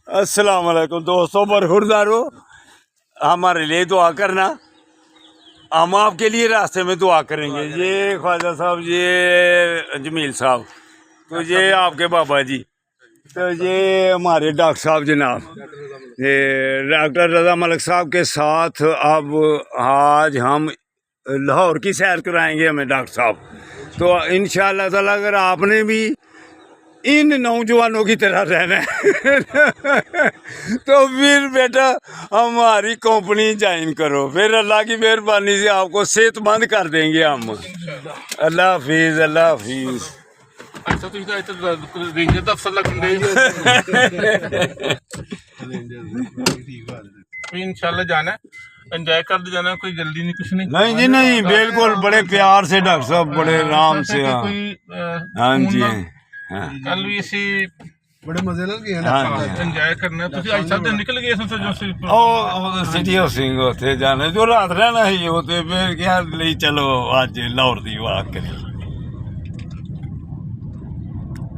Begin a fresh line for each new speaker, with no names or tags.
अस्सलाम वालेकुम दोस्तों, बरखुरदारो, हमारे लिए दुआ करना। हम आपके लिए रास्ते में दुआ करेंगे। ये ख्वाजा साहब, ये जमील साहब, तो ये आपके बाबा जी, तो ये हमारे डॉक्टर साहब जनाब, ये डॉक्टर रजा मलिक साहब के साथ अब आज हम लाहौर की सैर कराएंगे हमें डॉक्टर साहब। तो इंशाअल्लाह ताला अगर आपने भी इन नौजवानों की तरह रहना है तो फिर बेटा हमारी कंपनी ज्वाइन करो, फिर अल्लाह की मेहरबानी से आपको सेहतमंद कर देंगे हम। अल्लाह हाफिज, अल्लाह हाफिज।
अच्छा तो रेंजर ਦਾ ਅਫਸਰ ਲੱਗਦੇ इंशाल्लाह जाना है, एंजॉय कर जाना, कोई जल्दी नहीं, कुछ नहीं।
नहीं जी नहीं, बिल्कुल बड़े प्यार से डॉक्टर साहब, बड़े आराम से। हाँ जी,
कल भी इसी
बड़े मजे लग गए
एंजॉय करना। ਤੁਸੀਂ ਅੱਜ ਸਾਲ ਨਿਕਲ ਗਏ ਸੋ ਜੋ ਸੀ
ਉਹ ਸਿਟੀ ਹਾਊਸਿੰਗ ਉੱਥੇ ਜਾਣਾ ਜੋ ਰਾਤ ਰਹਿਣਾ ਹੀ ਉੱਥੇ, ਫਿਰ ਕਿਹਾ ਲਈ ਚਲੋ ਅੱਜ ਲਾਹੌਰ ਦੀ ਵਾਕ ਕਰੀ।